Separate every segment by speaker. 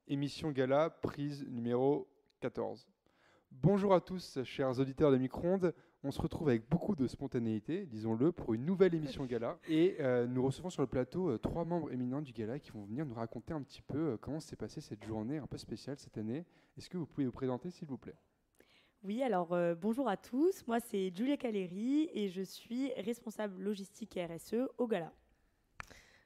Speaker 1: émission gala, prise numéro 14. Bonjour à tous, chers auditeurs de Micro-ondes. On se retrouve avec beaucoup de spontanéité, disons-le, pour une nouvelle émission gala. Et nous recevons sur le plateau trois membres éminents du gala qui vont venir nous raconter un petit peu comment s'est passée cette journée un peu spéciale cette année. Est-ce que vous pouvez vous présenter, s'il vous plaît ?
Speaker 2: Oui, alors bonjour à tous. Moi, c'est Julia Caleri et je suis responsable logistique et RSE au gala.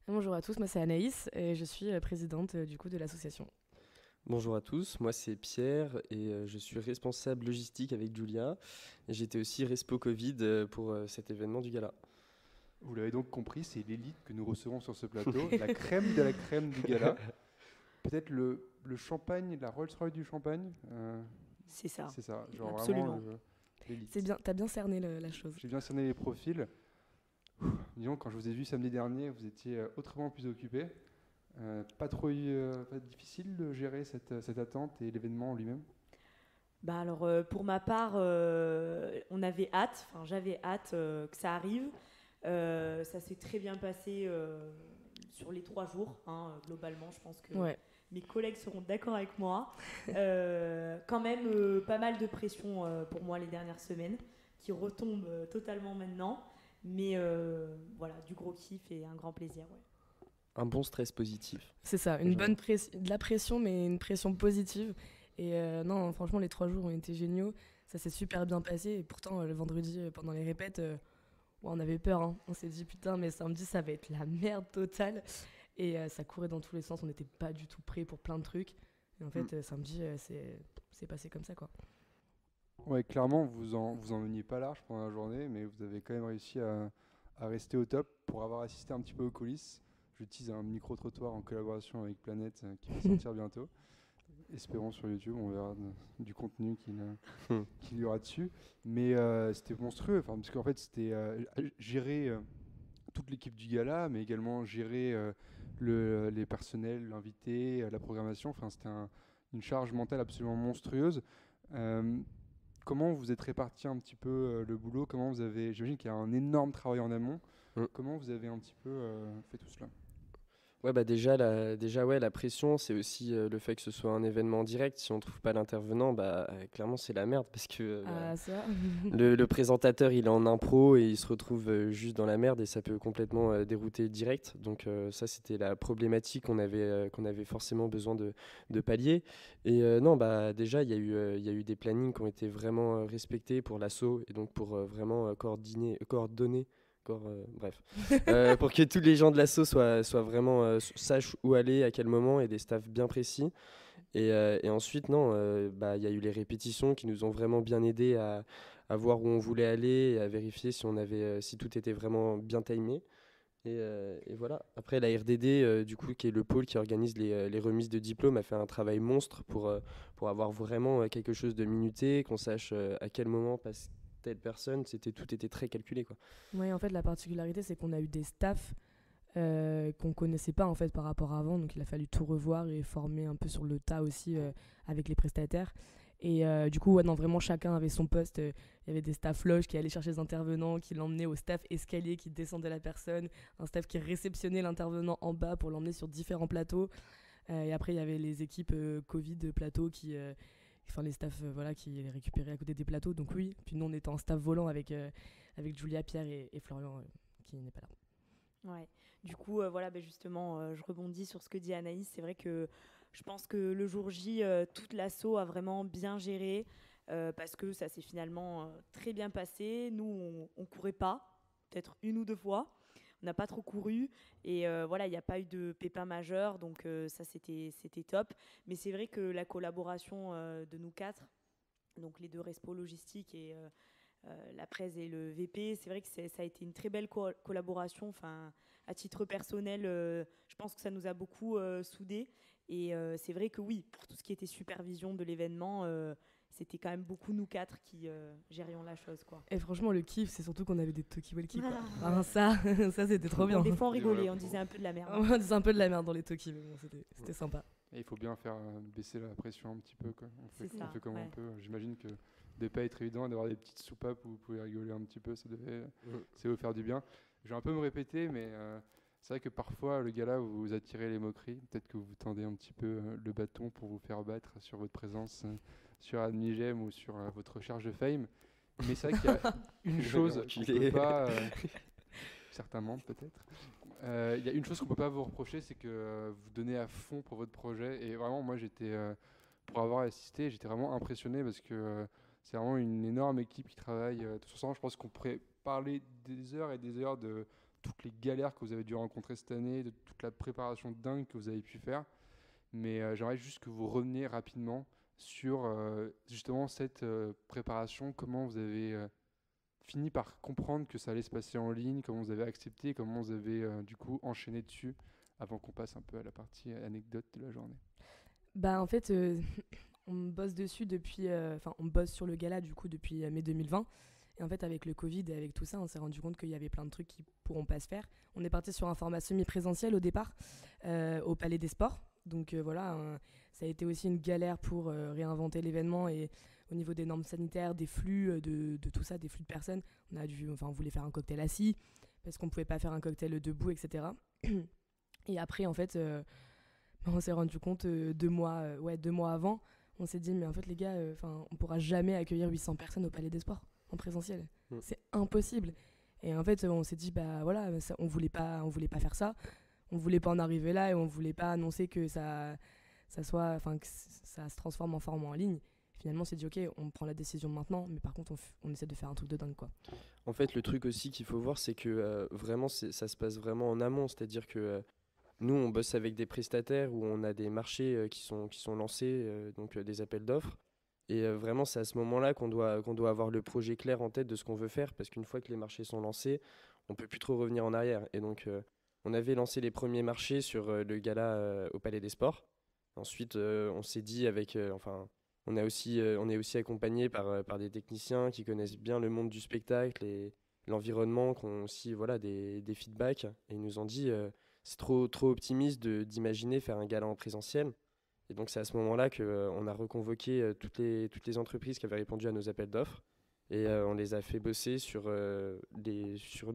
Speaker 3: Bonjour à tous, moi c'est Anaïs et je suis présidente du coup de l'association.
Speaker 4: Bonjour à tous, moi c'est Pierre et je suis responsable logistique avec Julia. Et j'étais aussi respo Covid pour cet événement du gala.
Speaker 1: Vous l'avez donc compris, c'est l'élite que nous recevons sur ce plateau, la crème de la crème du gala. Peut-être le champagne, la Rolls-Royce du champagne
Speaker 2: C'est ça.
Speaker 1: C'est ça, genre
Speaker 2: absolument.
Speaker 1: Vraiment l'élite.
Speaker 3: C'est bien, t'as bien cerné la chose.
Speaker 1: J'ai bien cerné les profils. Disons, quand je vous ai vu samedi dernier, vous étiez autrement plus occupé. Pas difficile de gérer cette attente et l'événement en lui-même ?
Speaker 2: Alors, pour ma part, on avait hâte, j'avais hâte que ça arrive. Ça s'est très bien passé sur les 3 jours, globalement. Je pense que mes collègues seront d'accord avec moi. Quand même, pas mal de pression pour moi les dernières semaines, qui retombent totalement maintenant. Mais voilà, du gros kiff et un grand plaisir. Ouais.
Speaker 4: Un bon stress positif.
Speaker 3: C'est ça, de la pression, mais une pression positive. Et non, franchement, les 3 jours ont été géniaux. Ça s'est super bien passé. Et pourtant, le vendredi, pendant les répètes, on avait peur. Hein. On s'est dit, putain, mais samedi, ça va être la merde totale. Et ça courait dans tous les sens. On n'était pas du tout prêts pour plein de trucs. Et en fait, samedi, c'est passé comme ça, quoi.
Speaker 1: Ouais, clairement, vous en veniez pas large pendant la journée, mais vous avez quand même réussi à rester au top pour avoir assisté un petit peu aux coulisses. Je tease un micro-trottoir en collaboration avec Planète qui va sortir bientôt. Espérons sur YouTube, on verra du contenu qu'il y aura dessus. Mais c'était monstrueux, parce qu'en fait, c'était gérer toute l'équipe du gala, mais également gérer les personnels, l'invité, la programmation. C'était une charge mentale absolument monstrueuse. Comment vous êtes réparti un petit peu le boulot ? J'imagine qu'il y a un énorme travail en amont. Comment vous avez un petit peu fait tout cela ?
Speaker 4: Ouais, déjà la pression, c'est aussi le fait que ce soit un événement direct. Si on trouve pas l'intervenant, clairement c'est la merde parce que
Speaker 3: ça.
Speaker 4: le présentateur il est en impro et il se retrouve juste dans la merde et ça peut complètement dérouter direct. Donc ça c'était la problématique qu'on avait forcément besoin de pallier. Et déjà il y a eu des plannings qui ont été vraiment respectés pour l'asso et donc pour vraiment coordonner. Pour que tous les gens de l'asso soient vraiment sachent où aller, à quel moment, et des staffs bien précis. Et ensuite, il y a eu les répétitions qui nous ont vraiment bien aidés à voir où on voulait aller et à vérifier si tout était vraiment bien timé. Et voilà. Après, la RDD, du coup, qui est le pôle qui organise les remises de diplômes, a fait un travail monstre pour avoir vraiment quelque chose de minuté, qu'on sache à quel moment passe telle personne, tout était très calculé, quoi.
Speaker 3: Oui, en fait, la particularité, c'est qu'on a eu des staffs qu'on connaissait pas en fait par rapport à avant, donc il a fallu tout revoir et former un peu sur le tas aussi avec les prestataires. Et du coup, vraiment, chacun avait son poste. Il y avait des staffs loges qui allaient chercher les intervenants, qui l'emmenaient au staff escalier, qui descendait la personne, un staff qui réceptionnait l'intervenant en bas pour l'emmener sur différents plateaux. Et après, il y avait les équipes Covid plateaux les staffs qui les récupéraient à côté des plateaux. Donc oui, puis nous on était en staff volant avec Julia, Pierre et Florian qui n'est pas là.
Speaker 2: Ouais. Du coup, justement, je rebondis sur ce que dit Anaïs. C'est vrai que je pense que le jour J, toute l'asso a vraiment bien géré parce que ça s'est finalement très bien passé. Nous, on courait pas, peut-être 1 ou 2 fois. On n'a pas trop couru et il n'y a pas eu de pépins majeurs, donc ça c'était top. Mais c'est vrai que la collaboration de nous 4, donc les 2 respos logistiques et la presse et le VP, c'est vrai que ça a été une très belle collaboration. Enfin, à titre personnel, je pense que ça nous a beaucoup soudés. Et c'est vrai que oui, pour tout ce qui était supervision de l'événement, c'était quand même beaucoup nous 4 qui gérions la chose, quoi.
Speaker 3: Et franchement, le kiff, c'est surtout qu'on avait des talkie-walkie, quoi. Ça c'était trop bien.
Speaker 2: Des fois, on rigolait, on disait un peu de la merde.
Speaker 3: On disait un peu de la merde dans les talkies, mais bon, c'était sympa.
Speaker 1: Et il faut bien faire baisser la pression un petit peu, quoi. On fait comme on peut. J'imagine que de pas être évident d'avoir des petites soupapes où vous pouvez rigoler un petit peu, ça devait vous faire du bien. Je vais un peu me répéter, mais C'est vrai que parfois, le gala, vous attirez les moqueries. Peut-être que vous tendez un petit peu le bâton pour vous faire battre sur votre présence sur Admigem ou sur votre recherche de fame. Mais c'est vrai qu'il y a une chose qu'on ne peut pas... certains mentent peut-être. Il y a une chose qu'on ne peut pas vous reprocher, c'est que vous donnez à fond pour votre projet. Et vraiment, moi, pour avoir assisté, j'étais vraiment impressionné parce que c'est vraiment une énorme équipe qui travaille tous ensemble. Je pense qu'on pourrait parler des heures et des heures de toutes les galères que vous avez dû rencontrer cette année, de toute la préparation dingue que vous avez pu faire. Mais j'aimerais juste que vous reveniez rapidement sur justement cette préparation, comment vous avez fini par comprendre que ça allait se passer en ligne, comment vous avez accepté, comment vous avez du coup enchaîné dessus, avant qu'on passe un peu à la partie anecdote de la journée.
Speaker 3: Bah en fait, on bosse dessus depuis, on bosse sur le gala du coup depuis mai 2020. Et en fait, avec le Covid et avec tout ça, on s'est rendu compte qu'il y avait plein de trucs qui pourront pas se faire. On est parti sur un format semi-présentiel au départ, au Palais des Sports. Donc voilà, ça a été aussi une galère pour réinventer l'événement et au niveau des normes sanitaires, des flux, de tout ça, des flux de personnes. On voulait faire un cocktail assis parce qu'on pouvait pas faire un cocktail debout, etc. Et après, en fait, on s'est rendu compte 2 mois avant, on s'est dit mais en fait les gars, on pourra jamais accueillir 800 personnes au Palais des Sports en présentiel. C'est impossible. Et en fait, on s'est dit bah voilà, on voulait pas faire ça. On voulait pas en arriver là et on voulait pas annoncer que ça se transforme en format en ligne. Finalement, on s'est dit ok, on prend la décision maintenant, mais par contre, on essaie de faire un truc de dingue quoi.
Speaker 4: En fait, le truc aussi qu'il faut voir, c'est que vraiment, ça se passe vraiment en amont. C'est-à-dire que nous, on bosse avec des prestataires où on a des marchés qui sont lancés, donc des appels d'offres. Et vraiment, c'est à ce moment-là qu'on doit avoir le projet clair en tête de ce qu'on veut faire, parce qu'une fois que les marchés sont lancés, on peut plus trop revenir en arrière. Et donc, on avait lancé les premiers marchés sur le gala au Palais des Sports. Ensuite, on s'est dit on est aussi accompagné par des techniciens qui connaissent bien le monde du spectacle et l'environnement, qui ont aussi des feedbacks. Et ils nous ont dit c'est trop optimiste d'imaginer faire un gala en présentiel. Et donc c'est à ce moment-là qu'on a reconvoqué toutes les entreprises qui avaient répondu à nos appels d'offres et on les a fait bosser sur le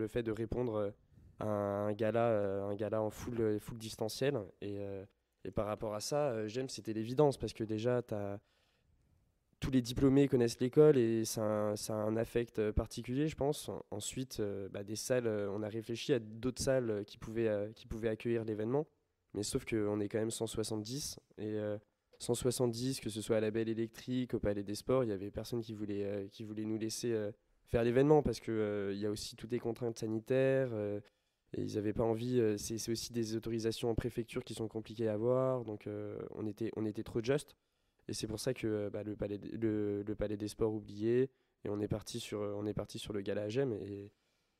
Speaker 4: fait de répondre à un gala en full distanciel. Et par rapport à ça, j'aime, c'était l'évidence parce que déjà, tous les diplômés connaissent l'école et ça a un affect particulier, je pense. Ensuite, des salles, on a réfléchi à d'autres salles qui pouvaient accueillir l'événement. Mais sauf qu'on est quand même 170 et 170, que ce soit à la Belle Électrique, au Palais des Sports, il n'y avait personne qui voulait nous laisser faire l'événement parce qu'il y a aussi toutes les contraintes sanitaires et ils n'avaient pas envie. C'est aussi des autorisations en préfecture qui sont compliquées à avoir, donc on était trop juste. Et c'est pour ça que le Palais des Sports oublié et on est parti sur le gala à Gem. Et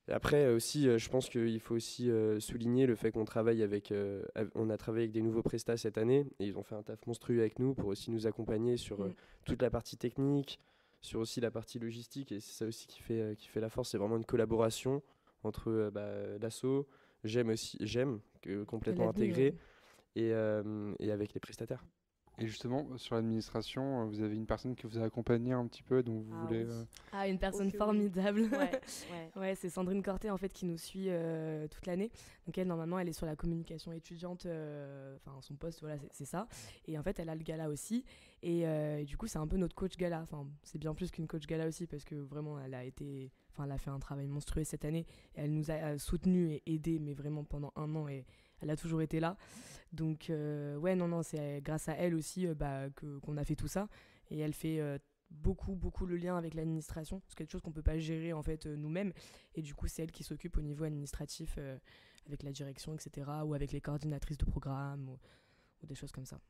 Speaker 4: après aussi, je pense qu'il faut aussi souligner le fait qu'on a travaillé avec des nouveaux prestats cette année et ils ont fait un taf monstrueux avec nous pour aussi nous accompagner sur toute la partie technique, sur aussi la partie logistique et c'est ça aussi qui fait la force. C'est vraiment une collaboration entre l'asso, Gem complètement intégré et avec les prestataires.
Speaker 1: Et justement, sur l'administration, vous avez une personne qui vous a accompagné un petit peu, dont vous voulez...
Speaker 3: Oui. Une personne formidable. Ouais, c'est Sandrine Corté, en fait, qui nous suit toute l'année. Donc elle, normalement, elle est sur la communication étudiante. Son poste, voilà, c'est ça. Et en fait, elle a le gala aussi. Et du coup, c'est un peu notre coach gala. Enfin, c'est bien plus qu'une coach gala aussi, parce que vraiment, elle a fait un travail monstrueux cette année. Et elle nous a soutenus et aidés, mais vraiment pendant 1 an. Et elle a toujours été là. Donc, c'est grâce à elle aussi qu'on a fait tout ça. Et elle fait beaucoup le lien avec l'administration. C'est quelque chose qu'on ne peut pas gérer en fait nous-mêmes. Et du coup, c'est elle qui s'occupe au niveau administratif avec la direction, etc. Ou avec les coordinatrices de programme ou des choses comme ça.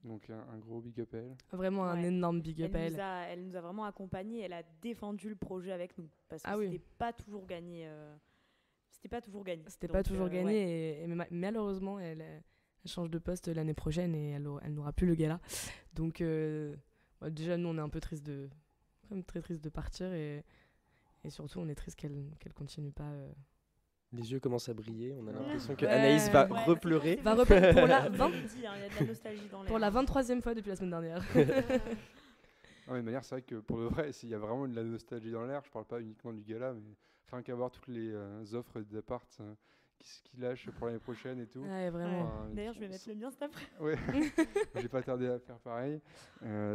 Speaker 1: Donc un gros big up à elle.
Speaker 3: Vraiment un énorme big up à elle.
Speaker 2: Elle nous a vraiment accompagnés. Elle a défendu le projet avec nous. Parce que c'était pas toujours gagné. C'était pas toujours gagné.
Speaker 3: Et malheureusement, elle change de poste l'année prochaine et elle n'aura plus le gala. Donc déjà, nous, on est un peu très triste de partir et surtout, on est triste qu'elle continue pas.
Speaker 4: Les yeux commencent à briller. On a l'impression que Anaïs va repleurer.
Speaker 3: Va repleurer pour la
Speaker 2: il y a de la nostalgie dans l'air.
Speaker 3: Pour la 23e fois depuis la semaine dernière.
Speaker 1: Non, mais de manière, c'est vrai que pour le vrai, il y a vraiment de la nostalgie dans l'air. Je parle pas uniquement du gala, mais rien qu'à voir toutes les offres d'appart ce qu'il lâche pour l'année prochaine et tout.
Speaker 3: Ouais, vraiment.
Speaker 1: Enfin,
Speaker 2: D'ailleurs, je vais mettre le mien cet après.
Speaker 1: Ouais, j'ai pas tardé à faire pareil.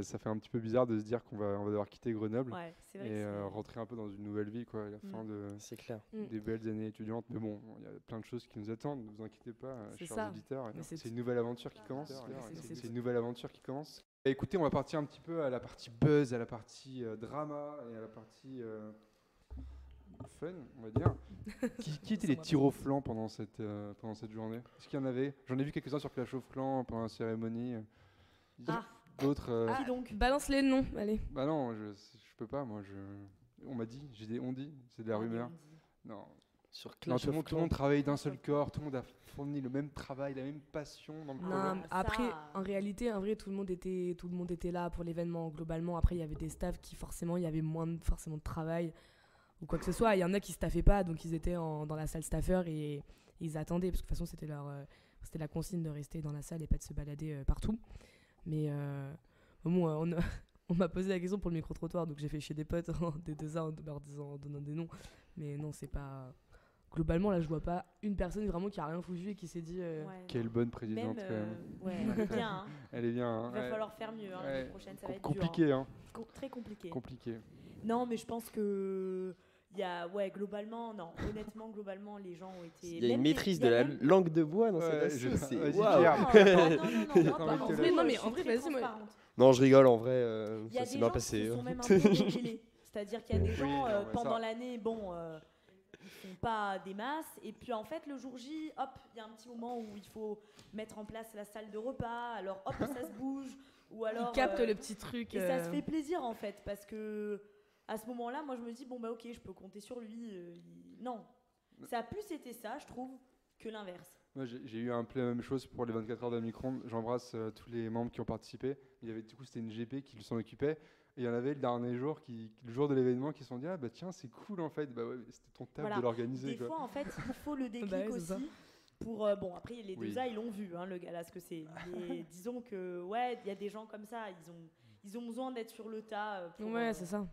Speaker 1: Ça fait un petit peu bizarre de se dire on va devoir quitter Grenoble
Speaker 2: Ouais, c'est vrai
Speaker 1: et
Speaker 2: que c'est-
Speaker 1: rentrer un peu dans une nouvelle vie, quoi, à la fin
Speaker 4: C'est clair.
Speaker 1: des belles années étudiantes. Mais bon, il y a plein de choses qui nous attendent, ne vous inquiétez pas,
Speaker 3: C'est
Speaker 1: chers
Speaker 3: ça.
Speaker 1: auditeurs.
Speaker 3: Mais
Speaker 1: C'est une nouvelle aventure qui commence.
Speaker 3: c'est-
Speaker 1: C'est une nouvelle aventure qui commence. Écoutez, on va partir un petit peu à la partie buzz, à la partie drama et à la partie fun, on va dire. Qui étaient les tirs au flanc pendant cette journée? Est-ce qu'il y en avait? J'en ai vu quelques-uns sur Clash of Clans pendant la cérémonie.
Speaker 2: Ah.
Speaker 1: D'autres.
Speaker 2: Qui donc?
Speaker 3: Balance les noms, allez.
Speaker 1: Bah non, je peux pas. Moi, on m'a dit, on dit, c'est de la rumeur. Non.
Speaker 4: Sur
Speaker 1: Non,
Speaker 4: Clash
Speaker 1: tout le
Speaker 4: of
Speaker 1: monde travaille d'un seul corps, tout le monde a fourni le même travail, la même passion dans le
Speaker 3: Non,
Speaker 1: projet.
Speaker 3: mais après,
Speaker 2: ça-
Speaker 3: en réalité, tout le monde était là pour l'événement. Globalement, après, il y avait des staffs qui, forcément, il y avait moins forcément de travail ou quoi que ce soit. Il y en a qui staffaient pas, donc ils étaient dans la salle staffer et ils attendaient, parce que de toute façon, c'était la consigne de rester dans la salle et pas de se balader partout. Mais bon, on m'a posé la question pour le micro-trottoir, donc j'ai fait chez des potes des deux en donnant des noms. Mais non, c'est pas... Globalement, là, je vois pas une personne vraiment qui a rien foutu et qui s'est dit...
Speaker 2: Ouais,
Speaker 1: Quelle
Speaker 2: non.
Speaker 1: bonne présidente,
Speaker 2: Même,
Speaker 1: quand même.
Speaker 2: ouais, elle est bien. Hein.
Speaker 1: Elle est bien. Hein,
Speaker 2: Il va
Speaker 1: ouais.
Speaker 2: falloir faire mieux. Hein,
Speaker 1: Ouais.
Speaker 2: l'année prochaine, ça va être
Speaker 1: Compliqué, hein.
Speaker 2: dur. Très compliqué.
Speaker 1: Compliqué.
Speaker 2: Non, mais je pense que globalement, non. Honnêtement, globalement, les gens ont été.
Speaker 4: Il y a une
Speaker 2: même
Speaker 4: maîtrise
Speaker 2: il y
Speaker 4: de
Speaker 2: a
Speaker 4: la
Speaker 2: même-
Speaker 4: langue de bois dans
Speaker 1: Ouais,
Speaker 4: cette asso, c'est
Speaker 1: vas-y,
Speaker 4: waouh.
Speaker 1: Pierre.
Speaker 2: Non,
Speaker 1: J'ai
Speaker 2: moi,
Speaker 1: envie de te
Speaker 2: pas.
Speaker 1: laisser.
Speaker 3: Non, mais
Speaker 2: Je suis
Speaker 3: en vrai,
Speaker 2: très
Speaker 3: vas-y, moi.
Speaker 2: transparente.
Speaker 4: Non, je rigole, en vrai,
Speaker 2: Il y a
Speaker 4: ça s'est
Speaker 2: des
Speaker 4: bien
Speaker 2: gens
Speaker 4: passé.
Speaker 2: qui se
Speaker 4: hein.
Speaker 2: sont même un peu révélés. C'est-à-dire qu'il y a des
Speaker 1: Oui,
Speaker 2: gens,
Speaker 1: non, mais
Speaker 2: pendant
Speaker 1: ça-
Speaker 2: l'année, bon, ils font pas des masses. Et puis en fait, le jour J, hop, il y a un petit moment où il faut mettre en place la salle de repas. Alors hop, ça se bouge. Ou alors,
Speaker 3: Il capte le petit truc.
Speaker 2: et ça se fait plaisir en fait. Parce que à ce moment-là, moi je me dis, bon bah ok, je peux compter sur lui. Non. Ça a plus été ça, je trouve, que l'inverse.
Speaker 1: Moi, j'ai eu un peu la même chose pour les 24 heures de micro-ondes. J'embrasse tous les membres qui ont participé. Il y avait, du coup, c'était une GP qui s'en occupait. Et il y en avait le dernier jour, le jour de l'événement, qui se sont dit, ah bah tiens, c'est cool en fait. Bah ouais, c'était ton taf
Speaker 2: Voilà.
Speaker 1: de l'organiser.
Speaker 2: Des
Speaker 1: Quoi.
Speaker 2: fois, en fait, il faut le déclic
Speaker 3: Bah ouais, c'est ça.
Speaker 2: aussi. Pour, bon, après, les
Speaker 1: Oui.
Speaker 2: deux A, ils l'ont vu, hein, le gala, ce que c'est. Mais disons que, ouais, il y a des gens comme ça, ils ont besoin d'être sur le tas. Pour,
Speaker 3: Ouais, c'est ça.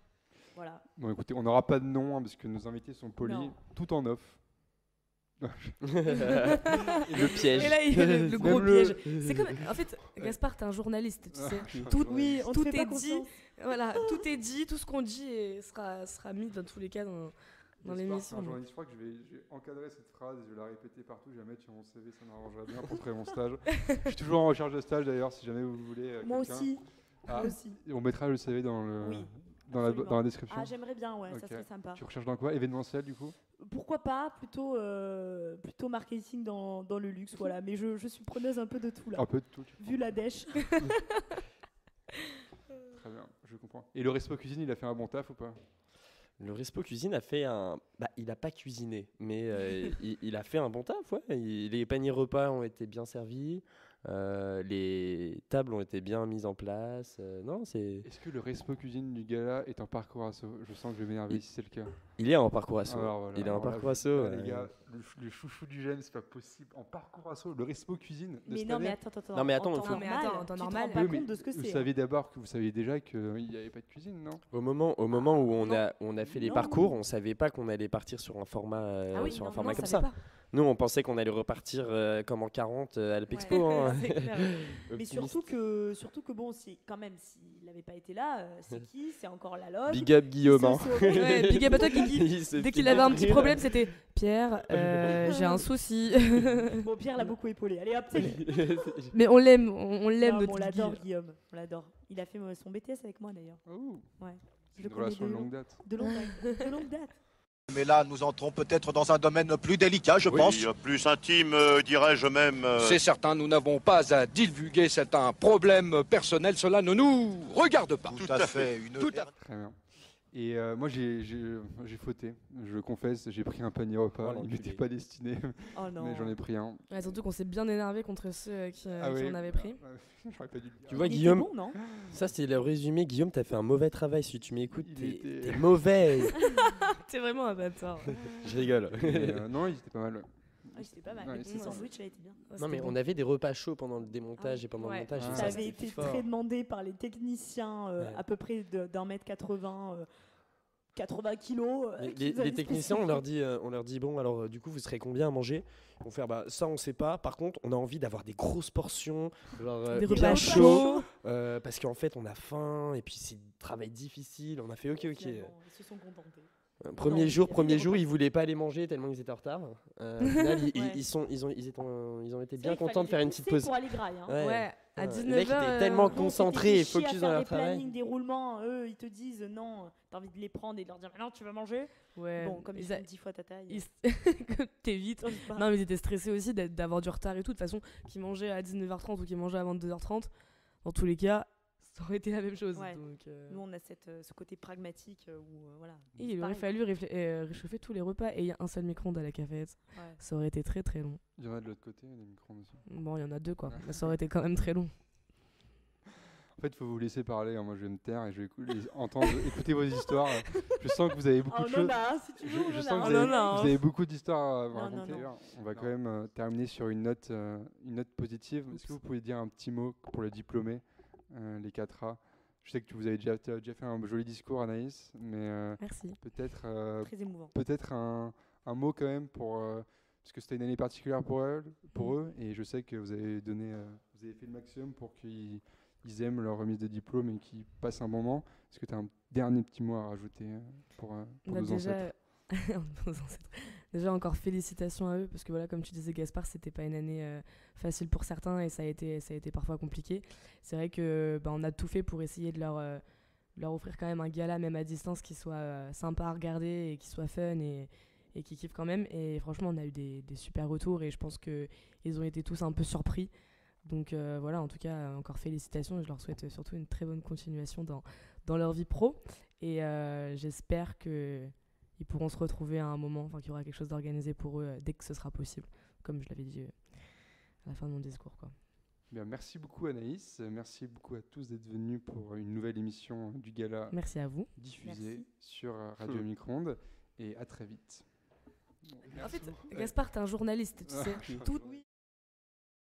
Speaker 2: Voilà.
Speaker 1: Bon, écoutez, on n'aura pas de nom hein, parce que nos invités sont polis,
Speaker 2: Non.
Speaker 1: tout en off.
Speaker 4: Le piège.
Speaker 3: Et là, il y a le gros
Speaker 1: Même le-
Speaker 3: piège. C'est comme... En fait, Gaspard, t'es un journaliste, tu sais.
Speaker 1: Tout,
Speaker 2: Oui, on te
Speaker 3: Tout
Speaker 2: fait pas
Speaker 3: est dit.
Speaker 2: confiance.
Speaker 3: Voilà, tout est dit, tout ce qu'on dit sera mis dans tous les cas dans l'émission. donc.
Speaker 1: Je crois que je vais encadrer cette phrase et je vais la répéter partout. Je vais la mettre sur mon CV, ça m'arrangerait bien pour trouver mon stage. Je suis toujours en recherche de stage d'ailleurs, si jamais vous voulez.
Speaker 2: Moi
Speaker 1: quelqu'un.
Speaker 2: aussi.
Speaker 1: Ah,
Speaker 2: Moi aussi.
Speaker 1: et on mettra le CV dans,
Speaker 2: Oui,
Speaker 1: dans
Speaker 2: absolument.
Speaker 1: la description.
Speaker 2: Ah, j'aimerais bien, ouais, ça
Speaker 1: Ok.
Speaker 2: serait sympa.
Speaker 1: Tu recherches dans quoi? Événementiel du coup?
Speaker 2: Pourquoi pas, plutôt marketing dans le luxe, voilà. Mais je suis preneuse un peu de tout là.
Speaker 1: Un peu de tout. tu
Speaker 2: Vu la dèche.
Speaker 1: Très bien, je comprends. Et le Respo Cuisine, il a fait un bon taf ou pas?
Speaker 4: Le Respo Cuisine a fait un... Bah, il n'a pas cuisiné, mais il a fait un bon taf, ouais. Les paniers repas ont été bien servis, les tables ont été bien mises en place. Non, c'est...
Speaker 1: Est-ce que le Respo Cuisine du gala est en parcours asso? Je sens que je vais m'énerver si c'est le cas.
Speaker 4: Il est en parcours asso.
Speaker 1: Alors, voilà.
Speaker 4: Il est en
Speaker 1: Alors là,
Speaker 4: parcours asso.
Speaker 1: Les gars, le chouchou du GEM, c'est pas possible. En parcours asso, le Respo Cuisine de
Speaker 2: Mais
Speaker 1: cette
Speaker 2: non, mais
Speaker 1: année.
Speaker 2: attends.
Speaker 4: Non, mais attends,
Speaker 2: en
Speaker 4: il
Speaker 2: temps
Speaker 4: faut-
Speaker 3: Non, mais attends, en temps
Speaker 2: tu te
Speaker 3: normal.
Speaker 2: rends pas
Speaker 1: Oui, mais
Speaker 2: compte de ce que
Speaker 1: vous
Speaker 2: c'est.
Speaker 1: saviez vous saviez déjà qu'il n'y avait pas de cuisine, non?
Speaker 4: Au moment où on
Speaker 2: Non.
Speaker 4: a fait les
Speaker 2: Non.
Speaker 4: parcours, on savait pas qu'on allait partir sur un format,
Speaker 2: Ah oui,
Speaker 4: sur un
Speaker 2: non,
Speaker 4: format
Speaker 3: Non,
Speaker 4: comme
Speaker 3: ça
Speaker 4: ça.
Speaker 3: va pas.
Speaker 4: Nous, on pensait qu'on allait repartir comme en 40 à l'Alpexpo.
Speaker 2: Ouais,
Speaker 4: hein.
Speaker 2: c'est clair. Mais
Speaker 4: Optimiste.
Speaker 2: surtout que bon, quand même, s'il n'avait pas été là, c'est qui? C'est encore la loge.
Speaker 4: Big up Guillaume. hein.
Speaker 3: Ouais, big up à toi, Guigui.
Speaker 4: Il se
Speaker 3: Dès
Speaker 4: fait
Speaker 3: qu'il avait un petit
Speaker 4: rire.
Speaker 3: problème, c'était Pierre, j'ai un souci.
Speaker 2: Bon, Pierre l'a beaucoup épaulé. Allez hop, c'est lui.
Speaker 3: Mais on l'aime, on l'aime,
Speaker 2: Non,
Speaker 3: notre
Speaker 2: on
Speaker 3: Guigui.
Speaker 2: l'adore, Guillaume. On l'adore. Il a fait son BTS avec moi d'ailleurs.
Speaker 1: Oh,
Speaker 2: Ouais. Je
Speaker 1: une
Speaker 2: le connais
Speaker 1: relation
Speaker 2: de
Speaker 1: de longue date.
Speaker 2: de longue date.
Speaker 5: Mais là, nous entrons peut-être dans un domaine plus délicat, je pense.
Speaker 6: Oui, plus intime, dirais-je même.
Speaker 7: C'est certain, nous n'avons pas à divulguer, c'est un problème personnel, cela ne nous regarde pas.
Speaker 5: Tout à fait. Une
Speaker 6: Tout à
Speaker 5: terre-
Speaker 1: Très bien. Et moi, j'ai fauté. Je confesse, j'ai pris un panier repas.
Speaker 4: Oh,
Speaker 1: Il
Speaker 4: l'enculé.
Speaker 1: m'était pas destiné,
Speaker 2: Oh non.
Speaker 1: mais j'en ai pris un.
Speaker 3: Ouais, surtout qu'on s'est bien énervé contre ceux qui
Speaker 1: oui.
Speaker 3: en avaient pris.
Speaker 1: J'aurais pas dû le dire.
Speaker 4: Tu vois,
Speaker 2: Il était
Speaker 4: Guillaume,
Speaker 2: bon, non?
Speaker 4: ça c'était le résumé. Guillaume, t'as fait un mauvais travail. Si tu m'écoutes,
Speaker 1: Il
Speaker 4: t'es
Speaker 1: était-
Speaker 4: mauvais.
Speaker 3: T'es vraiment un bâtard.
Speaker 4: Je rigole.
Speaker 1: Mais, non, il était pas mal.
Speaker 2: Ah, c'était pas mal.
Speaker 1: Ouais,
Speaker 2: Le
Speaker 1: c'est
Speaker 2: petit
Speaker 1: ça.
Speaker 2: sandwich, a été bien.
Speaker 4: Non, mais on avait des repas chauds pendant le démontage et pendant
Speaker 3: Ouais.
Speaker 4: le montage. et
Speaker 1: Ah.
Speaker 2: Ça
Speaker 4: c'était
Speaker 2: avait été
Speaker 4: fort.
Speaker 2: très demandé par les techniciens
Speaker 4: Ouais.
Speaker 2: à peu près d'1,80 m. 80 kilos.
Speaker 4: Les techniciens, on leur dit bon, alors du coup, vous serez combien à manger? Ils vont faire ça, on sait pas. Par contre, on a envie d'avoir des grosses portions, genre,
Speaker 3: Des
Speaker 4: bien
Speaker 3: repas
Speaker 4: chaud, parce qu'en fait, on a faim et puis c'est un travail difficile. On a fait ok.
Speaker 2: Finalement, ils se sont contentés.
Speaker 4: Premier
Speaker 2: Non,
Speaker 4: jour,
Speaker 2: il y avait des repas.
Speaker 4: ils voulaient pas aller manger tellement ils étaient en retard. Au final,
Speaker 2: Ouais.
Speaker 4: ils ont été
Speaker 2: C'est
Speaker 4: bien
Speaker 2: vrai qu'il
Speaker 4: contents de
Speaker 2: fallait
Speaker 4: faire
Speaker 2: les
Speaker 4: une petite
Speaker 2: pousser
Speaker 4: pause.
Speaker 2: pour aller graille. Hein.
Speaker 4: Ouais.
Speaker 3: À
Speaker 4: Les
Speaker 3: 19h.
Speaker 4: mecs étaient tellement
Speaker 2: Non,
Speaker 4: concentrés et
Speaker 2: c'était des
Speaker 4: focus
Speaker 2: chiens
Speaker 4: dans
Speaker 2: à
Speaker 4: leur
Speaker 2: faire des
Speaker 4: travail.
Speaker 2: plannings, des roulements. Eux, ils te disent non, t'as envie de les prendre et de leur dire maintenant tu vas manger.
Speaker 3: Ouais.
Speaker 2: Bon, comme ils
Speaker 3: a-
Speaker 2: font 10 fois ta taille.
Speaker 3: T'es vite.
Speaker 2: ça se passe.
Speaker 3: Non, mais ils étaient stressés aussi d'avoir du retard et tout. De toute façon, qu'ils mangeaient à 19h30 ou qu'ils mangeaient à 22h30, dans tous les cas, ça aurait été la même chose.
Speaker 2: Ouais.
Speaker 3: Donc,
Speaker 2: Nous, on a ce côté pragmatique où voilà.
Speaker 3: et
Speaker 2: c'est
Speaker 3: il aurait
Speaker 2: pareil.
Speaker 3: fallu réchauffer tous les repas et il y a un seul micro-ondes à la cafette.
Speaker 2: Ouais.
Speaker 3: Ça aurait été très très long.
Speaker 1: Il y en a de l'autre côté, des micros aussi.
Speaker 3: Bon, il y en a deux quoi. Mais ça aurait été quand même très long.
Speaker 1: En fait, il faut vous laisser parler. Moi, je vais me taire et je vais écouter vos histoires. Je sens que vous avez beaucoup
Speaker 2: Ah,
Speaker 1: de
Speaker 2: on en
Speaker 1: choses.
Speaker 2: a, si tu veux.
Speaker 1: Je
Speaker 2: on
Speaker 1: sens
Speaker 2: en
Speaker 1: que
Speaker 2: a.
Speaker 1: vous avez,
Speaker 3: non.
Speaker 1: vous avez beaucoup d'histoires à vous
Speaker 2: Non,
Speaker 1: raconter.
Speaker 2: non.
Speaker 1: On va quand même terminer sur une note positive. Est-ce que vous pouvez dire un petit mot pour le diplômé, les 4A? Je sais que vous avez déjà fait un joli discours, Anaïs, mais
Speaker 3: Merci.
Speaker 2: Très émouvant.
Speaker 1: peut-être un mot quand même parce que c'était une année particulière pour eux, et je sais que vous avez fait le maximum pour qu'ils aiment leur remise de diplôme et qu'ils passent un bon moment. Est-ce que tu as un dernier petit mot à rajouter pour
Speaker 3: Bah,
Speaker 1: nos ancêtres?
Speaker 3: nos ancêtres. Déjà encore félicitations à eux parce que voilà, comme tu disais Gaspard, c'était pas une année facile pour certains et ça a été parfois compliqué. C'est vrai que on a tout fait pour essayer de leur offrir quand même un gala même à distance qui soit sympa à regarder et qui soit fun et qui kiffe quand même. Et franchement, on a eu des super retours et je pense que ils ont été tous un peu surpris. Donc voilà, en tout cas, encore félicitations et je leur souhaite surtout une très bonne continuation dans leur vie pro. Et j'espère qu'ils pourront se retrouver à un moment, qu'il y aura quelque chose d'organisé pour eux dès que ce sera possible, comme je l'avais dit à la fin de mon discours, quoi.
Speaker 1: Bien, merci beaucoup Anaïs, merci beaucoup à tous d'être venus pour une nouvelle émission du gala
Speaker 3: Merci à vous.
Speaker 1: diffusée
Speaker 2: Merci.
Speaker 1: sur Radio Micro-ondes et à très vite.
Speaker 3: En fait, Gaspard, t'es un journaliste, tu sais.
Speaker 1: Ah,
Speaker 3: Tout,
Speaker 2: Oui.